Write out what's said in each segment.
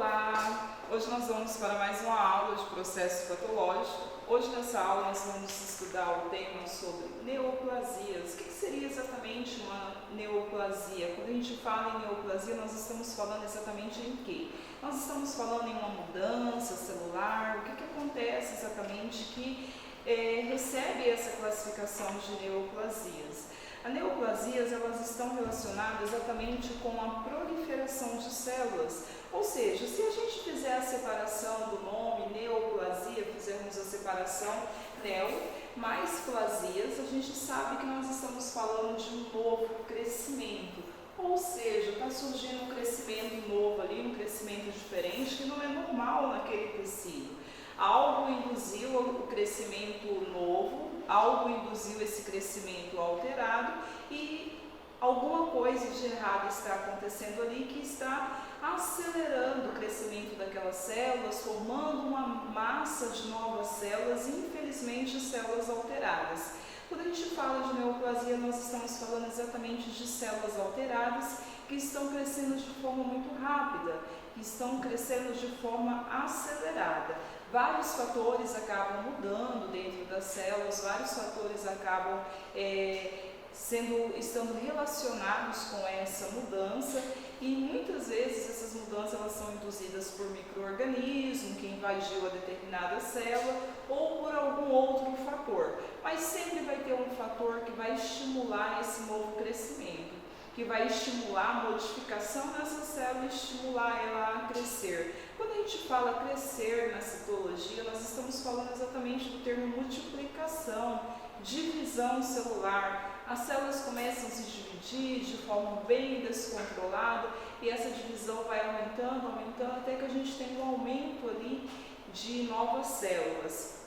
Olá! Hoje nós vamos para mais uma aula de processo patológico. Hoje nessa aula nós vamos estudar o tema sobre neoplasias. O que seria exatamente uma neoplasia? Quando a gente fala em neoplasia, nós estamos falando exatamente em quê? Nós estamos falando em uma mudança celular. O que acontece exatamente que recebe essa classificação de neoplasias? As neoplasias elas estão relacionadas exatamente com a proliferação de células, ou seja, se a gente fizer a separação do nome neoplasia, fizermos a separação neo mais plasias, a gente sabe que nós estamos falando de um novo crescimento, ou seja, está surgindo um crescimento novo ali, um crescimento diferente que não é normal naquele tecido. Algo induziu o crescimento novo, algo induziu esse crescimento alterado e alguma coisa de errado está acontecendo ali que está acelerando o crescimento daquelas células, formando uma massa de novas células e infelizmente células alteradas. Quando a gente fala de neoplasia, nós estamos falando exatamente de células alteradas que estão crescendo de forma muito rápida, que estão crescendo de forma acelerada. Vários fatores acabam mudando dentro das células, vários fatores acabam estando relacionados com essa mudança e muitas vezes essas mudanças elas são induzidas por micro-organismo que invadiu a determinada célula ou por algum outro fator, mas sempre vai ter um fator que vai estimular esse novo crescimento, que vai estimular a modificação dessa célula e estimular ela a crescer. Quando a gente fala crescer na citologia, nós estamos falando exatamente do termo multiplicação, divisão celular. As células começam a se dividir de forma bem descontrolada e essa divisão vai aumentando, até que a gente tem um aumento ali de novas células.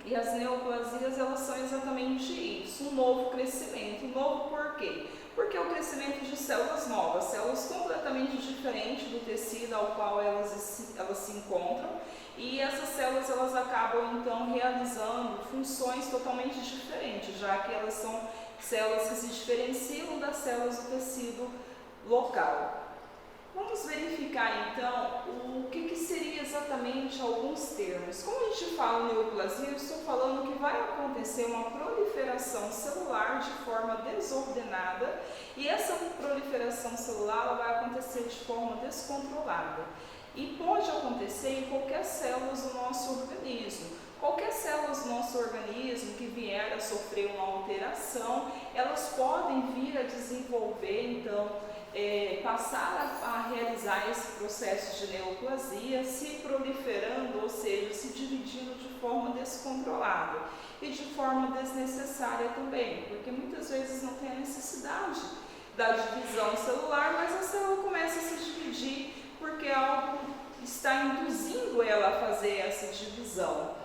E as neoplasias, elas são exatamente isso, um novo crescimento. Novo por quê? Porque é o crescimento de células novas, células completamente diferentes do tecido ao qual elas se encontram. E essas células, elas acabam então realizando funções totalmente diferentes, já que elas são células que se diferenciam das células do tecido local. Vamos verificar então o que seria exatamente alguns termos. Como a gente fala em neoplasia, eu estou falando que vai acontecer uma proliferação celular de forma desordenada e essa proliferação celular ela vai acontecer de forma descontrolada e pode acontecer em qualquer célula do nosso organismo. Qualquer célula do nosso organismo que vier a sofrer uma alteração, elas podem vir a desenvolver então passar a realizar esse processo de neoplasia, se proliferando, ou seja, se dividindo de forma descontrolada e de forma desnecessária também, porque muitas vezes não tem a necessidade da divisão celular, mas a célula começa a se dividir porque algo está induzindo ela a fazer essa divisão.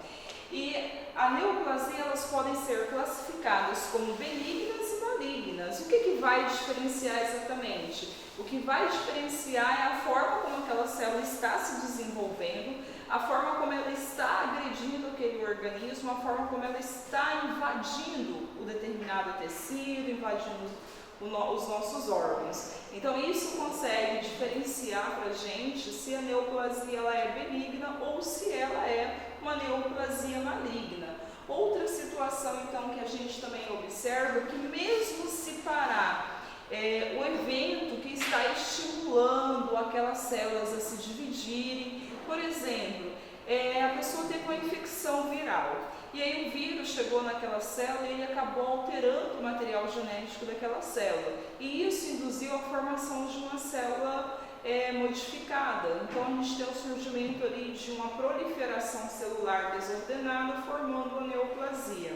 E a neoplasia elas podem ser classificadas como benignas e malignas. O que vai diferenciar exatamente? O que vai diferenciar é a forma como aquela célula está se desenvolvendo, a forma como ela está agredindo aquele organismo, a forma como ela está invadindo o determinado tecido, invadindo os nossos órgãos. Então isso consegue diferenciar para a gente se a neoplasia ela é benigna ou se ela é uma neoplasia maligna. Outra situação então que a gente também observa é que mesmo se parar o evento que está estimulando aquelas células a se dividirem, por exemplo, a pessoa teve uma infecção viral e aí o vírus chegou naquela célula e ele acabou alterando o material genético daquela célula e isso induziu a formação de uma célula modificada. Então a gente tem o surgimento ali de uma proliferação celular desordenada formando a neoplasia.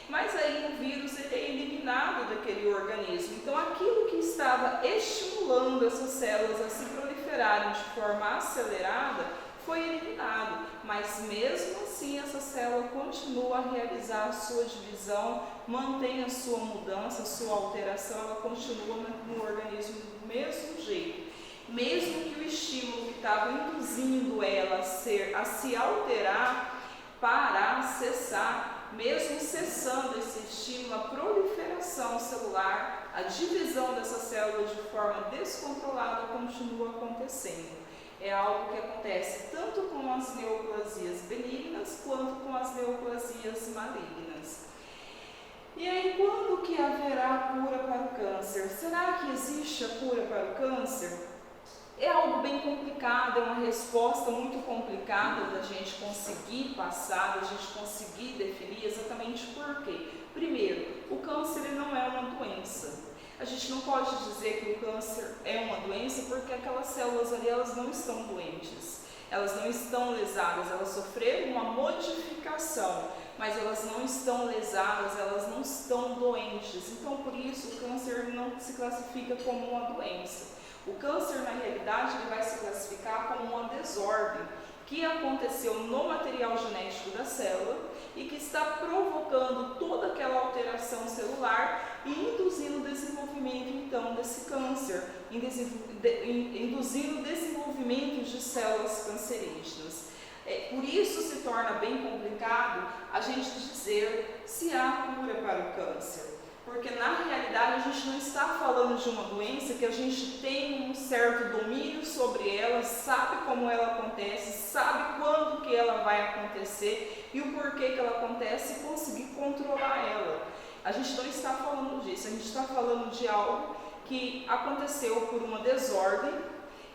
Mas aí o vírus ele é eliminado daquele organismo, então aquilo que estava estimulando essas células a se proliferarem de forma acelerada foi eliminado, mas mesmo assim essa célula continua a realizar a sua divisão, mantém a sua mudança, a sua alteração, ela continua no organismo do mesmo jeito. Mesmo que o estímulo que estava induzindo ela a se alterar, parar, cessar, mesmo cessando esse estímulo, a proliferação celular, a divisão dessa célula de forma descontrolada continua acontecendo. É algo que acontece tanto com as neoplasias benignas quanto com as neoplasias malignas. E aí, quando que haverá cura para o câncer? Será que existe a cura para o câncer? É algo bem complicado, é uma resposta muito complicada da gente conseguir passar, da gente conseguir definir exatamente por quê. Primeiro, o câncer ele não é uma doença. A gente não pode dizer que o câncer é uma doença porque aquelas células ali elas não estão doentes, elas não estão lesadas, elas sofreram uma modificação, mas elas não estão lesadas, elas não estão doentes. Então, por isso, o câncer não se classifica como uma doença. O câncer, na realidade, ele vai se classificar como uma desordem que aconteceu no material genético da célula e que está provocando toda aquela alteração celular e induzindo o desenvolvimento, então, desse câncer, induzindo o desenvolvimento de células cancerígenas. Por isso se torna bem complicado a gente dizer se há cura para o câncer. Porque na realidade a gente não está falando de uma doença que a gente tem um certo domínio sobre ela, sabe como ela acontece, sabe quando que ela vai acontecer e o porquê que ela acontece e conseguir controlar ela. A gente não está falando disso, a gente está falando de algo que aconteceu por uma desordem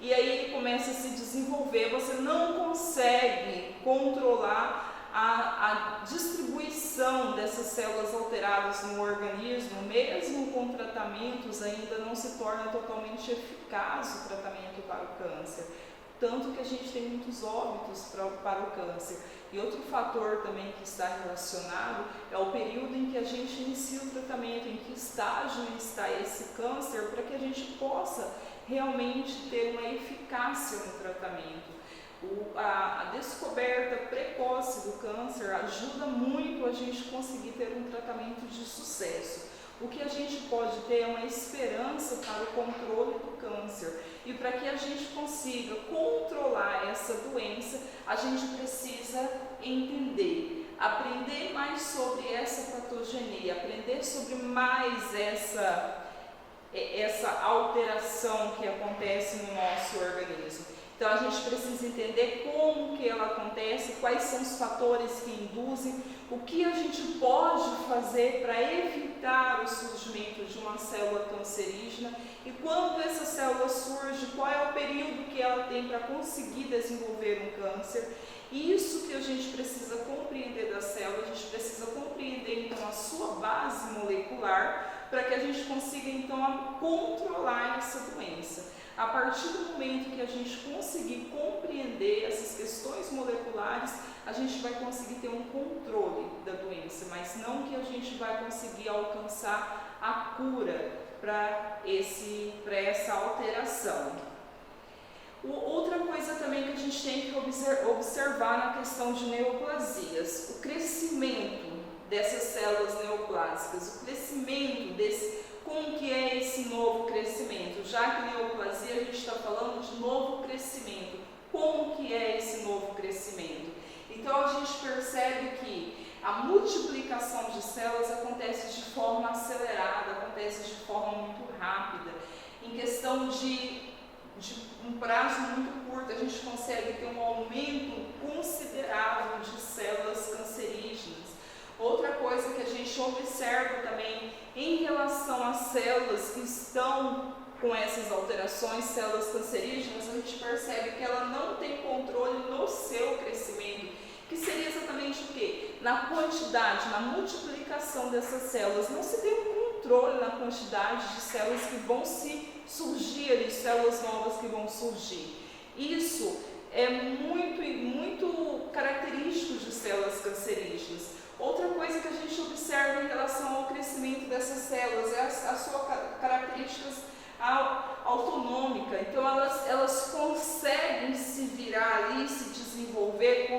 e aí ele começa a se desenvolver, você não consegue controlar a distribuição dessas células alteradas no organismo, mesmo com tratamentos, ainda não se torna totalmente eficaz o tratamento para o câncer. Tanto que a gente tem muitos óbitos para o câncer. E outro fator também que está relacionado é o período em que a gente inicia o tratamento, em que estágio está esse câncer, para que a gente possa realmente ter uma eficácia no tratamento. A descoberta precoce do câncer ajuda muito a gente conseguir ter um tratamento de sucesso. O que a gente pode ter é uma esperança para o controle do câncer. E para que a gente consiga controlar essa doença, a gente precisa entender, aprender mais sobre essa patogenia, aprender sobre mais essa alteração que acontece no nosso organismo. Então a gente precisa entender como que ela acontece, quais são os fatores que induzem, o que a gente pode fazer para evitar o surgimento de uma célula cancerígena e quando essa célula surge, qual é o período que ela tem para conseguir desenvolver um câncer. Isso que a gente precisa compreender da célula, a gente precisa compreender então a sua base molecular para que a gente consiga então controlar essa doença. A partir do momento que a gente conseguir compreender essas questões moleculares, a gente vai conseguir ter um controle da doença, mas não que a gente vai conseguir alcançar a cura para essa alteração. Outra coisa também que a gente tem que observar na questão de neoplasias, o crescimento dessas células neoplásicas, o crescimento como que é esse novo crescimento? Já que neoplasia a gente está falando de novo crescimento, como que é esse novo crescimento? Então a gente percebe que a multiplicação de células acontece de forma acelerada, acontece de forma muito rápida. Em questão de um prazo muito curto, a gente consegue ter um aumento considerável de células cancerígenas. Outra coisa que a gente observa também em relação às células que estão com essas alterações, células cancerígenas, a gente percebe que ela não tem controle no seu crescimento, que seria exatamente o quê? Na quantidade, na multiplicação dessas células, não se tem um controle na quantidade de células que vão surgir ali, células novas que vão surgir. Isso é muito característico de células cancerígenas. Outra coisa que a gente observa em relação ao crescimento dessas células é as suas características autonômicas. Então elas conseguem se virar ali, se desenvolver,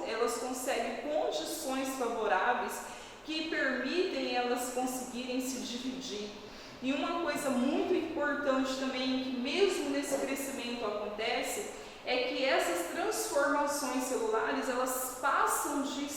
elas conseguem condições favoráveis que permitem elas conseguirem se dividir. E uma coisa muito importante também, que mesmo nesse crescimento acontece, é que essas transformações celulares, elas passam de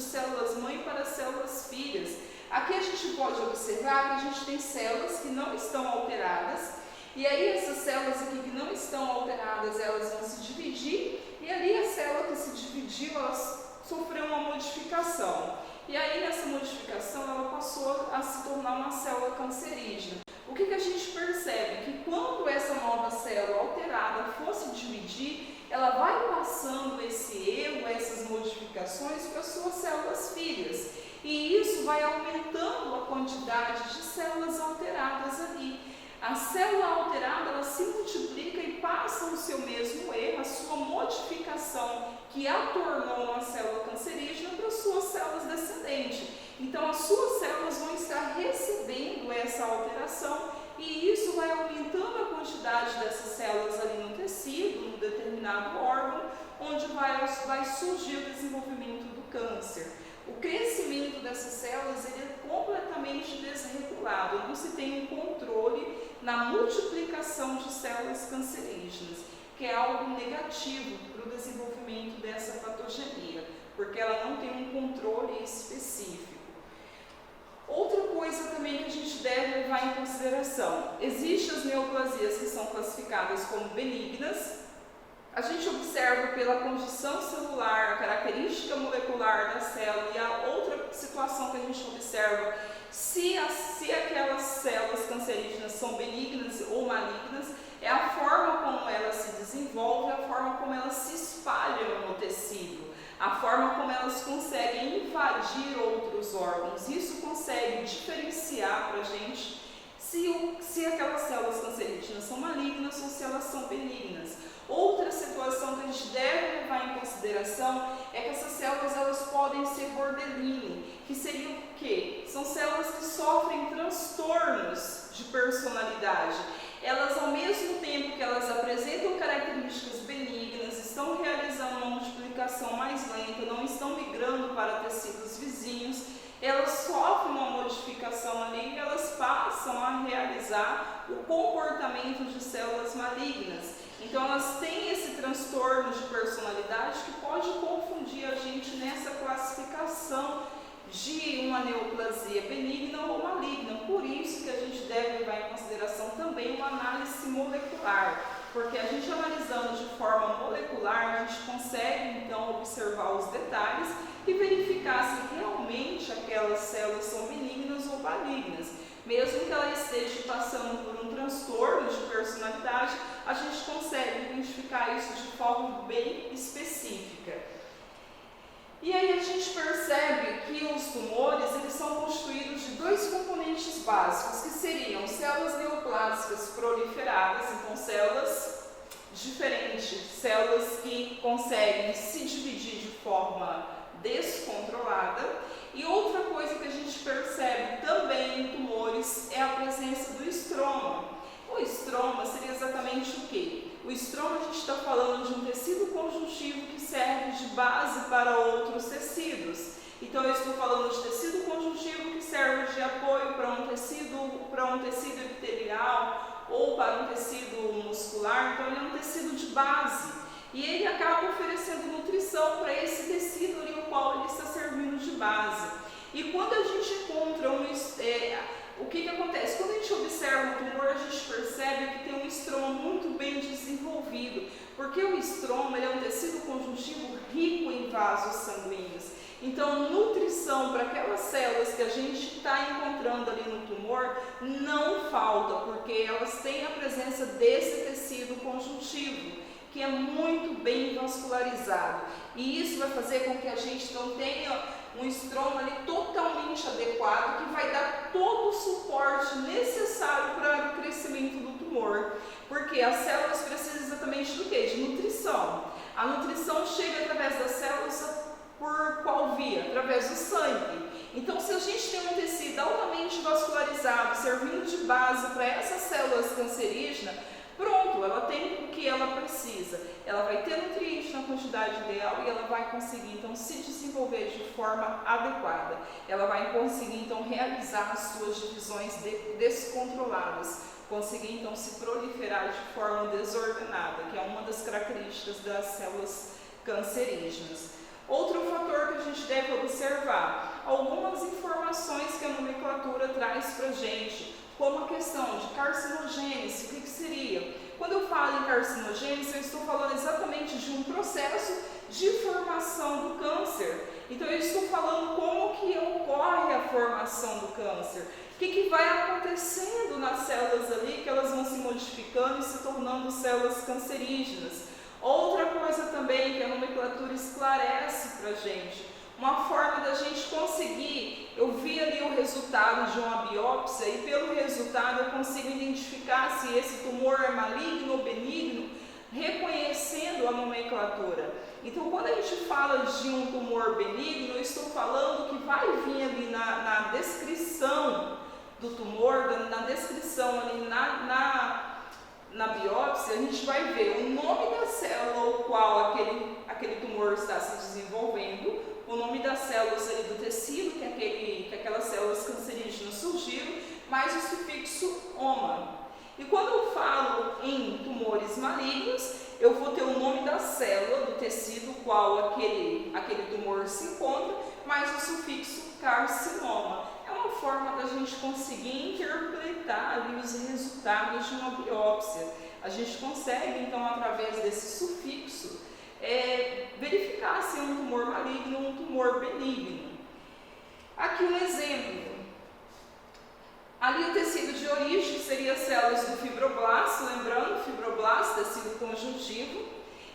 células mãe para células filhas. Aqui a gente pode observar que a gente tem células que não estão alteradas E aí essas células aqui que não estão alteradas, elas vão se dividir, e ali a célula que se dividiu, ela sofreu uma modificação. E aí nessa modificação ela passou a se tornar uma célula cancerígena. O que a gente percebe? Que quando essa nova célula alterada for se dividir, ela vai passando esse erro, essas modificações para suas células filhas. E isso vai aumentando a quantidade de células alteradas ali. A célula alterada, ela se multiplica e passa o seu mesmo erro, a sua modificação que a tornou uma célula cancerígena para suas células descendentes. Então, as suas células vão estar recebendo essa alteração e isso vai aumentando a quantidade dessas células ali no tecido, no determinado órgão, onde vai surgir o desenvolvimento do câncer. O crescimento dessas células ele é completamente desregulado, não se tem um controle na multiplicação de células cancerígenas, que é algo negativo para o desenvolvimento dessa patogenia, porque ela não tem um controle específico. Outra coisa também que a gente deve levar em consideração, existem as neoplasias que são classificadas como benignas. A gente observa pela condição celular, a característica molecular da célula e a outra situação que a gente observa, se aquelas células cancerígenas são benignas ou malignas, é a forma como elas se desenvolvem, a forma como elas se espalham no tecido, a forma como elas conseguem invadir outros órgãos. Isso consegue diferenciar para a gente se aquelas células cancerígenas são malignas ou se elas são benignas. Outra situação que a gente deve levar em consideração é que essas células elas podem ser borderline, que seriam o quê? São células que sofrem transtornos de personalidade. Elas, ao mesmo tempo que elas apresentam características benignas, estão realizando uma multiplicação mais lenta, não estão migrando para tecidos vizinhos, elas sofrem uma modificação ali e elas passam a realizar o comportamento de células malignas. Então elas têm esse transtorno de personalidade que pode confundir a gente nessa classificação de uma neoplasia benigna ou maligna. Por isso que a gente deve levar em consideração também uma análise molecular, porque a gente analisando de forma molecular, a gente consegue então observar os detalhes e verificar se realmente aquelas células são benignas ou malignas. Mesmo que ela esteja passando por um transtorno de personalidade, a gente consegue identificar isso de forma bem específica. E aí a gente percebe que os tumores eles são constituídos de dois componentes básicos, que seriam células neoplásicas proliferadas, então células diferentes, células que conseguem se dividir de forma descontrolada. E outra coisa que a gente percebe também em tumores é a presença do estroma. O estroma seria exatamente o quê? O estroma a gente está falando de um tecido conjuntivo que serve de base para outros tecidos. Então eu estou falando de tecido conjuntivo que serve de apoio para um tecido epitelial ou para um tecido muscular. Então ele é um tecido de base. E ele acaba oferecendo nutrição para esse tecido ali, o qual ele está servindo de base. E quando a gente encontra o que acontece? Quando a gente observa o tumor, a gente percebe que tem um estroma muito bem desenvolvido, porque o estroma ele é um tecido conjuntivo rico em vasos sanguíneos. Então, nutrição para aquelas células que a gente está encontrando ali no tumor não falta, porque elas têm a presença desse tecido conjuntivo, que é muito bem vascularizado. E isso vai fazer com que a gente não tenha um estroma ali totalmente adequado, que vai dar todo o suporte necessário para o crescimento do tumor. Porque as células precisam exatamente do quê? De nutrição. A nutrição chega através das células por qual via? Através do sangue. Então, se a gente tem um tecido altamente vascularizado, servindo de base para essas células cancerígenas, pronto, ela tem o que ela precisa. Ela vai ter nutrientes na quantidade ideal e ela vai conseguir então se desenvolver de forma adequada. Ela vai conseguir então realizar as suas divisões descontroladas, conseguir então se proliferar de forma desordenada, que é uma das características das células cancerígenas. Outro fator que a gente deve observar, algumas informações que a nomenclatura traz para a gente. como a questão de carcinogênese. O que seria? Quando eu falo em carcinogênese, eu estou falando exatamente de um processo de formação do câncer. Então, eu estou falando como que ocorre a formação do câncer. O que vai acontecendo nas células ali, que elas vão se modificando e se tornando células cancerígenas. Outra coisa também que a nomenclatura esclarece para a gente, uma forma da gente conseguir, eu vi ali o resultado de uma biópsia e pelo resultado eu consigo identificar se esse tumor é maligno ou benigno, reconhecendo a nomenclatura. Então, quando a gente fala de um tumor benigno, eu estou falando que vai vir ali na descrição do tumor, na descrição ali na biópsia, a gente vai ver o nome da célula ao qual aquele tumor está se desenvolvendo, o nome das células ali do tecido, que aquelas células cancerígenas surgiram, mais o sufixo oma. E quando eu falo em tumores malignos, eu vou ter o nome da célula, do tecido, qual aquele tumor se encontra, mais o sufixo carcinoma. É uma forma da gente conseguir interpretar ali os resultados de uma biópsia. A gente consegue, então, através desse sufixo, verificar se é um tumor maligno ou um tumor benigno. Aqui um exemplo. Ali o tecido de origem seria as células do fibroblasto, lembrando, fibroblasto, tecido conjuntivo.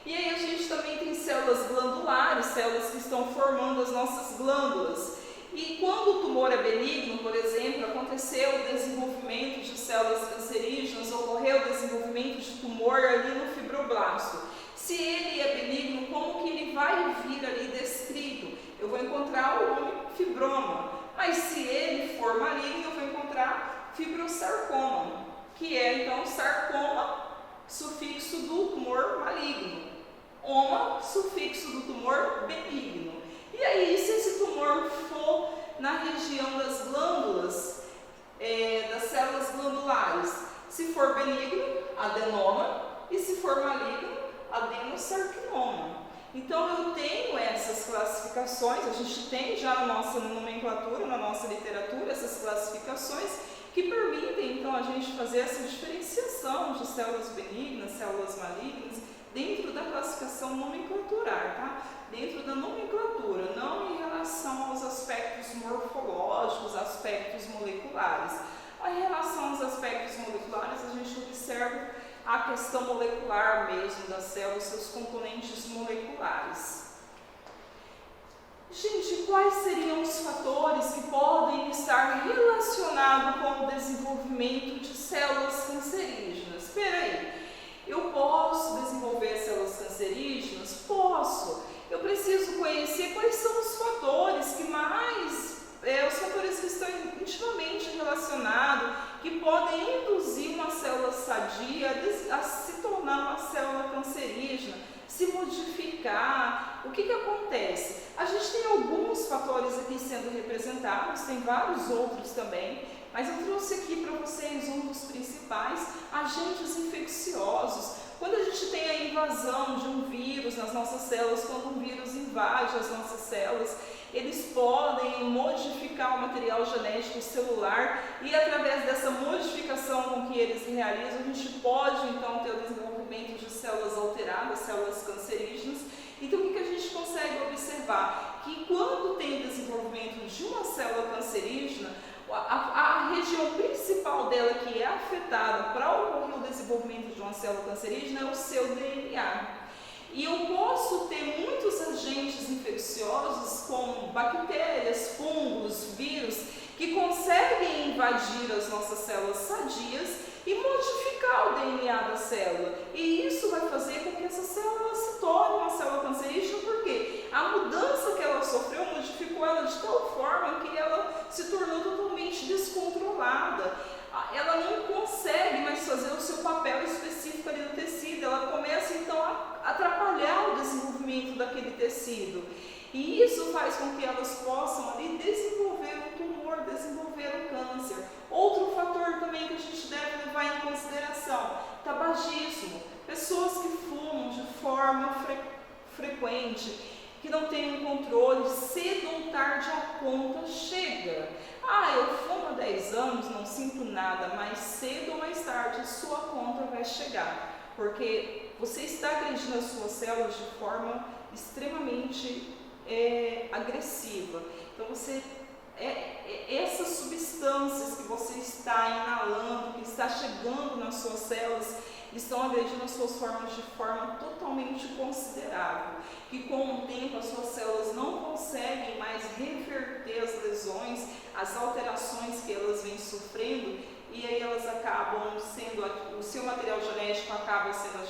E aí a gente também tem células glandulares, células que estão formando as nossas glândulas. E quando o tumor é benigno, por exemplo, aconteceu o desenvolvimento de células cancerígenas, ocorreu o desenvolvimento de tumor ali no fibroblasto. Se ele é benigno, como que ele vai vir ali descrito? Eu vou encontrar o nome fibroma. Mas se ele for maligno, eu vou encontrar fibrosarcoma, que é então sarcoma, sufixo do tumor maligno. Oma, sufixo do tumor benigno. E aí, se esse tumor for na região das glândulas, das células glandulares, se for benigno, adenoma, e se for maligno, adenosarcoma. Então, eu tenho essas classificações, a gente tem já na nossa nomenclatura, na nossa literatura, essas classificações que permitem, então, a gente fazer essa diferenciação de células benignas, células malignas, dentro da classificação nomenclatural, tá? Dentro da nomenclatura, não em relação aos aspectos morfológicos, aspectos moleculares. Em relação aos aspectos moleculares, a gente observa a questão molecular mesmo das células, seus componentes moleculares. Gente, quais seriam os fatores que podem estar relacionados com o desenvolvimento de células cancerígenas? Espera aí, eu posso desenvolver células cancerígenas? Posso. Eu preciso conhecer quais são os fatores que os fatores que estão intimamente relacionados, que podem induzir uma célula sadia a se tornar uma célula cancerígena, se modificar. O que acontece? A gente tem alguns fatores aqui sendo representados, tem vários outros também, mas eu trouxe aqui para vocês um dos principais, agentes infecciosos. Quando a gente tem a invasão de um vírus nas nossas células, quando um vírus invade as nossas células, eles podem modificar o material genético celular e através dessa modificação com que eles realizam, a gente pode então ter o desenvolvimento de células alteradas, células cancerígenas. Então, o que a gente consegue observar? Que quando tem o desenvolvimento de uma célula cancerígena, a região principal dela que é afetada para ocorrer o desenvolvimento de uma célula cancerígena é o seu DNA. E eu posso ter muitos agentes infecciosos, como bactérias, fungos, vírus, que conseguem invadir as nossas células sadias e modificar o DNA da célula. E isso vai fazer com que essa célula se torne uma célula cancerígena, porque a mudança que ela sofreu modificou ela de tal forma que ela se tornou totalmente descontrolada. Ela não consegue mais fazer o seu papel específico ali no tecido, ela começa então a atrapalhar o desenvolvimento daquele tecido. E isso faz com que elas possam ali desenvolver um tumor, desenvolver um câncer. Outro fator também que a gente deve levar em consideração, tabagismo. Pessoas que fumam de forma frequente, que não tem um controle, cedo ou tarde a conta chega. Ah, eu fumo há 10 anos, não sinto nada, mas cedo ou mais tarde sua conta vai chegar, porque você está agredindo as suas células de forma extremamente agressiva. Então essas substâncias que você está inalando, que está chegando nas suas células, estão agredindo as suas formas de forma totalmente considerável, que com o tempo as suas células não conseguem mais reverter as lesões, as alterações que elas vêm sofrendo, e aí elas acabam sendo, o seu material genético acaba sendo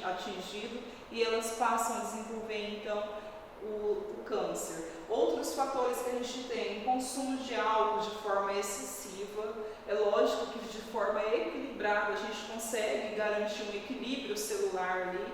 atingido e elas passam a desenvolver então o câncer. Outros fatores que a gente tem, o consumo de álcool de forma excessiva. É lógico que de forma equilibrada a gente consegue garantir um equilíbrio celular ali.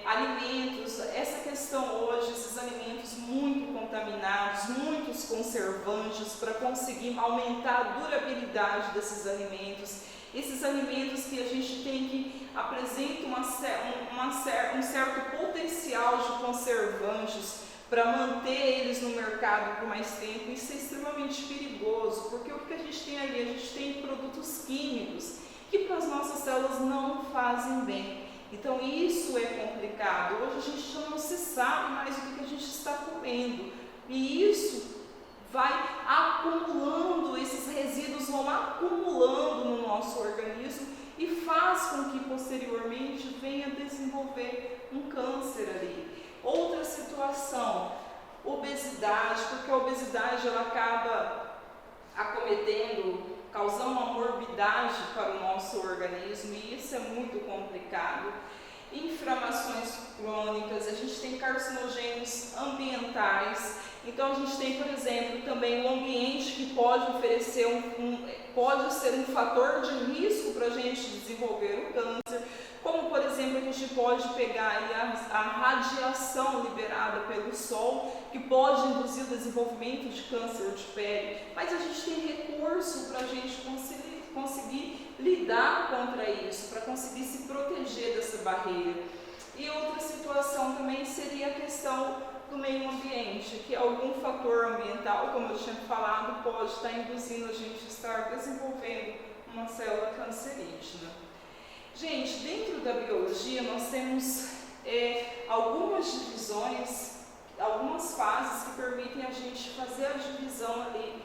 Alimentos, essa questão hoje, esses alimentos muito contaminados, muitos conservantes para conseguir aumentar a durabilidade desses alimentos. Esses alimentos que a gente tem que apresentam um certo potencial de conservantes para manter eles no mercado por mais tempo, isso é extremamente perigoso, porque o que a gente tem ali? A gente tem produtos químicos que para as nossas células não fazem bem. Então isso é complicado. Hoje a gente já não se sabe mais o que a gente está comendo, e isso vai acumulando, esses resíduos vão acumulando no nosso organismo e faz com que posteriormente venha desenvolver um câncer ali. Outra situação, obesidade, porque a obesidade ela acaba acometendo, causando uma morbidade para o nosso organismo, e isso é muito complicado. Inflamações crônicas, a gente tem carcinogênios ambientais. Então a gente tem, por exemplo, também o ambiente que pode oferecer pode ser um fator de risco para a gente desenvolver o câncer, como por exemplo a gente pode pegar aí a radiação liberada pelo sol, que pode induzir o desenvolvimento de câncer de pele, mas a gente tem recurso para a gente conseguir lidar contra isso, para conseguir se proteger dessa barreira. E outra situação também seria a questão do meio ambiente, que algum fator ambiental, como eu tinha falado, pode estar induzindo a gente a estar desenvolvendo uma célula cancerígena. Gente, dentro da biologia nós temos algumas divisões, algumas fases que permitem a gente fazer a divisão ali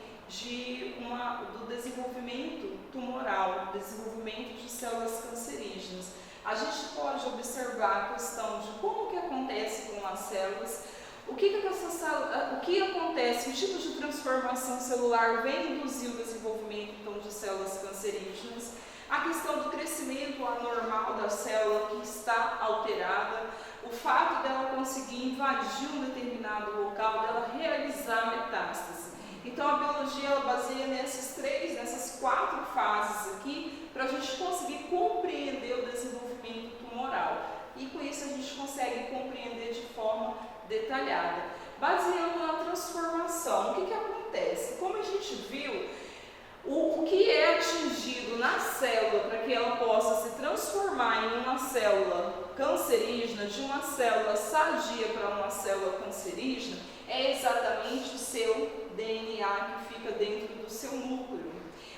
do desenvolvimento tumoral, desenvolvimento de células cancerígenas. A gente pode observar a questão de como que acontece com as células, o que acontece, que tipo de transformação celular vem induzir o desenvolvimento então, de células cancerígenas, a questão do crescimento anormal da célula que está alterada, o fato dela conseguir invadir um determinado local, dela realizar metástase. Então a biologia ela baseia nessas 4 fases aqui, para a gente conseguir compreender o desenvolvimento tumoral. E com isso a gente consegue compreender de forma detalhada. Baseando na transformação, o que acontece? Como a gente viu, o que é atingido na célula para que ela possa se transformar em uma célula cancerígena, de uma célula sadia para uma célula cancerígena, é exatamente o seu DNA que fica dentro do seu núcleo.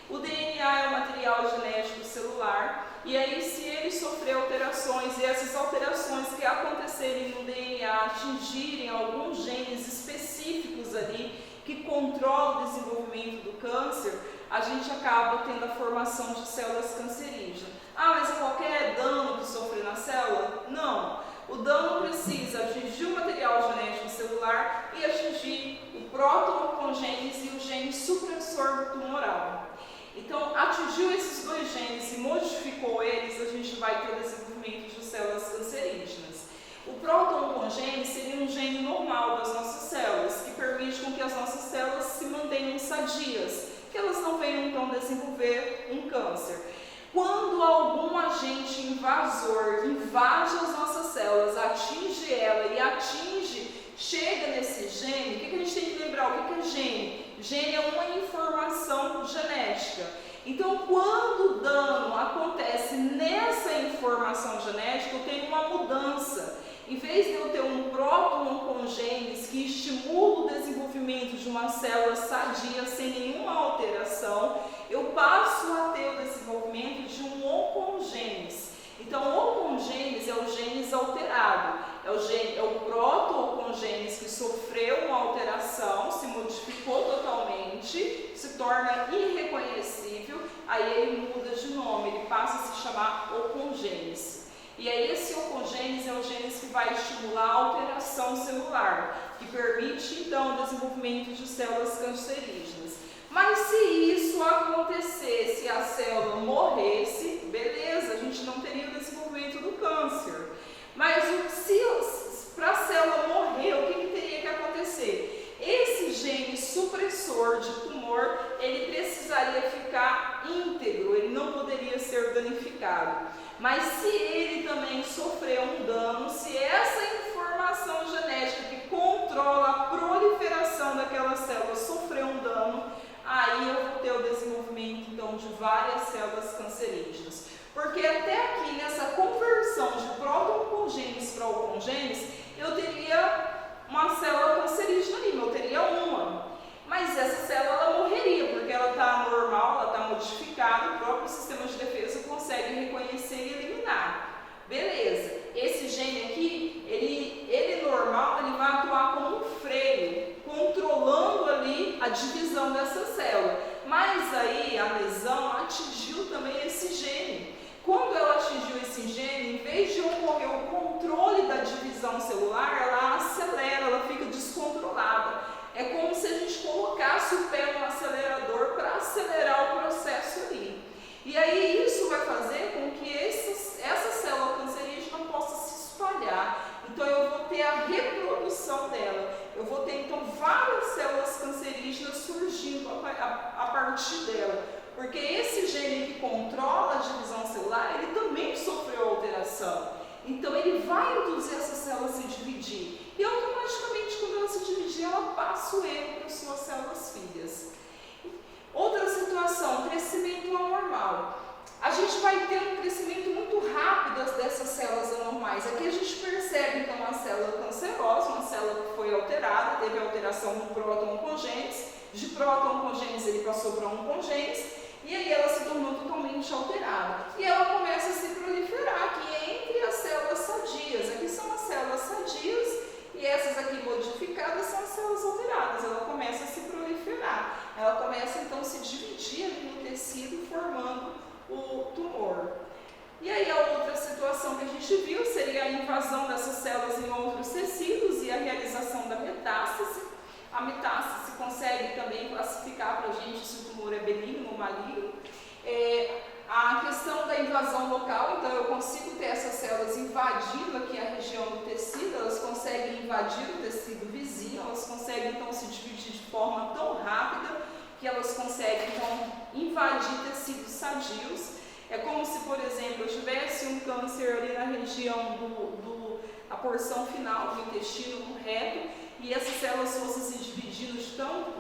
O DNA é o material genético celular, e aí se ele sofrer alterações, e essas alterações que acontecerem no DNA atingirem alguns genes específicos ali, que controlam o desenvolvimento do câncer, a gente acaba tendo a formação de células cancerígenas. Ah, mas é qualquer dano que sofre na célula? Não. O dano precisa atingir o material genético celular e atingir o proto-oncogênese e o gene supressor tumoral. Então, atingiu esses 2 genes e modificou eles, a gente vai ter o desenvolvimento de células cancerígenas. O proto-oncogênese seria um gene normal das nossas células, que permite com que as nossas células se mantenham sadias, que elas não venham então desenvolver um câncer. Quando algum agente invasor invade as nossas células, atinge ela e chega nesse gene, o que a gente tem que lembrar? O que é gene? Gene é uma informação genética. Então, quando o dano acontece nessa informação genética, eu tenho uma mudança. Em vez de eu ter um próton que estimulam o desenvolvimento de uma célula sadia sem nenhuma alteração, eu passo a ter o desenvolvimento de um oncogênese. Então, o oncogênese é o gênese alterado, é o proto-oncogênese que sofreu uma alteração, se modificou totalmente, se torna irreconhecível, aí ele muda de nome, ele passa a se chamar oncogênese. E aí esse oncogênese é o gênese que vai estimular a alteração celular, que permite então o desenvolvimento de células cancerígenas. Mas se isso acontecesse, a célula morresse, beleza, a gente não teria o desenvolvimento do câncer. Mas para a célula morrer, o que teria que acontecer? Esse gene supressor de tumor, ele precisaria ficar íntegro, ele não poderia ser danificado. Mas se ele também sofreu um dano, se essa informação genética que controla a proliferação daquela célula sofreu um dano, aí eu vou ter o desenvolvimento então de várias células cancerígenas. Porque até aqui nessa conversão de proto-oncogênese para oncogênese, eu teria uma célula cancerígena ali, eu teria uma. Mas essa célula ela morreria, porque ela está normal, ela está modificada, o próprio sistema de defesa consegue reconhecer e eliminar. Beleza, esse gene aqui, ele normal, ele vai atuar como um freio, controlando ali a divisão dessa célula. Mas aí a lesão atingiu também esse gene. Quando ela atingiu esse gene, em vez de ocorrer o controle da divisão celular, ela acelera, ela fica descontrolada. É como se a gente colocasse o pé no acelerador para acelerar o processo ali. E aí isso vai fazer com que essa célula cancerígena possa se espalhar. Então eu vou ter a reprodução dela. Eu vou ter então várias células cancerígenas surgindo a partir dela. Porque esse gene que controla a divisão celular, ele também sofreu alteração. Então ele vai induzir essa célula a se dividir. E automaticamente, quando ela se dividir, ela passa o erro para as suas células filhas. Outra situação, crescimento anormal. A gente vai ter um crescimento muito rápido dessas células anormais. Aqui a gente percebe então uma célula cancerosa, uma célula que foi alterada, teve alteração no proto-oncogênese. De proto-oncogênese ele passou para oncogênese. E aí ela se tornou totalmente alterada. E ela começa a se proliferar aqui entre as células sadias. Aqui são as células sadias e essas aqui modificadas são as células alteradas. Ela começa a se proliferar. Ela começa então a se dividir ali no tecido, formando o tumor. E aí a outra situação que a gente viu seria a invasão dessas células em outros tecidos e a realização da metástase. A metástase consegue também classificar para a gente se o tumor é benigno ou maligno. A questão da invasão local, então eu consigo ter essas células invadindo aqui a região do tecido, elas conseguem invadir o tecido vizinho, elas conseguem então se dividir de forma tão rápida que elas conseguem então invadir tecidos sadios. É como se, por exemplo, eu tivesse um câncer ali na região a porção final do intestino, no reto, e essas células fossem se dividindo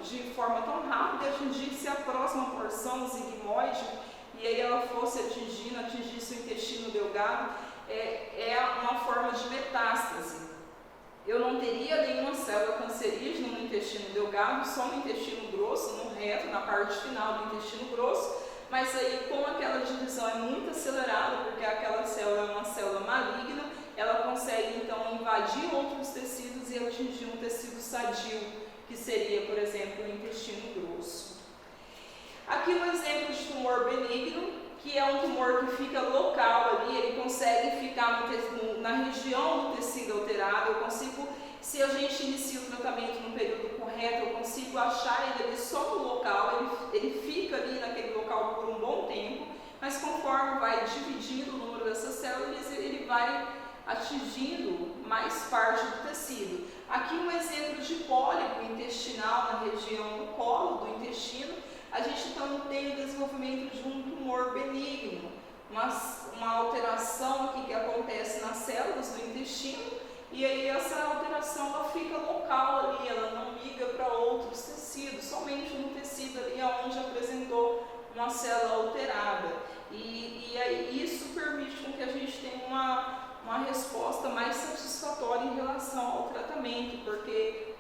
de forma tão rápida e atingisse a próxima porção, o sigmoide, e aí ela fosse atingisse o intestino delgado, é uma forma de metástase. Eu não teria nenhuma célula cancerígena no intestino delgado, só no intestino grosso, no reto, na parte final do intestino grosso, mas aí como aquela divisão é muito acelerada, porque aquela célula é uma célula maligna, ela consegue então invadir outros tecidos e atingir um tecido sadio, que seria, por exemplo, o intestino grosso. Aqui um exemplo de tumor benigno, que é um tumor que fica local ali, ele consegue ficar na região do tecido alterado. Eu consigo, se a gente inicia o tratamento no período correto, eu consigo achar ele ali só no local, ele fica ali naquele local por um bom tempo, mas conforme vai dividindo o número dessas células, ele vai atingindo mais parte do tecido. Aqui um exemplo de pólipo intestinal na região do colo do intestino. A gente então tem o desenvolvimento de um tumor benigno, uma alteração aqui que acontece nas células do intestino, e aí essa alteração ela fica local ali, ela não migra para outros tecidos, somente no tecido ali onde apresentou uma célula alterada. E aí isso permite com que a gente tenha uma resposta mais satisfatória em relação ao tratamento, porque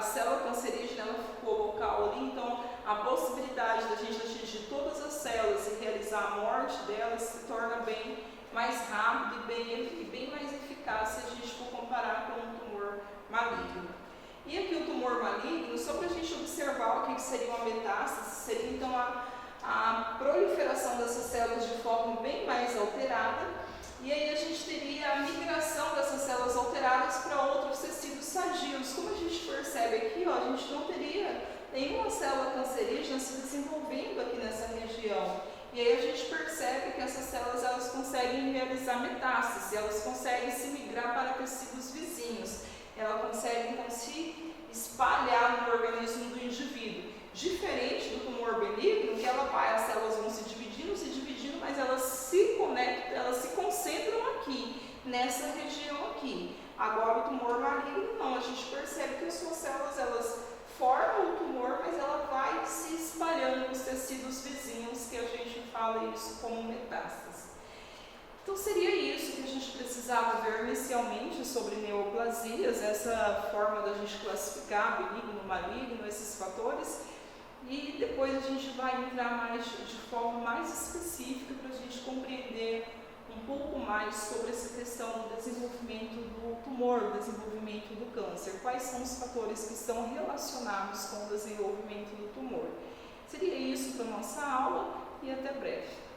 a célula cancerígena ela ficou local ali, então a possibilidade da gente atingir todas as células e realizar a morte delas se torna bem mais rápido e bem mais eficaz se a gente for comparar com um tumor maligno. E aqui o tumor maligno, só para a gente observar o que seria uma metástase, seria então a proliferação dessas células de forma bem mais alterada, e aí a gente teria a migração dessas células alteradas para outros tecidos sadios. Como a gente percebe aqui, ó, a gente não teria nenhuma célula cancerígena se desenvolvendo aqui nessa região. E aí a gente percebe que essas células elas conseguem realizar metástase, elas conseguem se migrar para tecidos vizinhos, ela consegue então se espalhar no organismo do indivíduo. Diferente do tumor benigno, que as células vão se dividindo, mas elas se conectam, elas se concentram aqui, nessa região aqui. Agora o tumor maligno não, a gente percebe que as suas células elas formam o tumor, mas ela vai se espalhando nos tecidos vizinhos, que a gente fala isso como metástase. Então seria isso que a gente precisava ver inicialmente sobre neoplasias, essa forma da gente classificar benigno, maligno, esses fatores, e depois a gente vai entrar mais de forma mais específica para a gente compreender um pouco mais sobre essa questão do desenvolvimento do tumor, do desenvolvimento do câncer. Quais são os fatores que estão relacionados com o desenvolvimento do tumor? Seria isso para a nossa aula e até breve.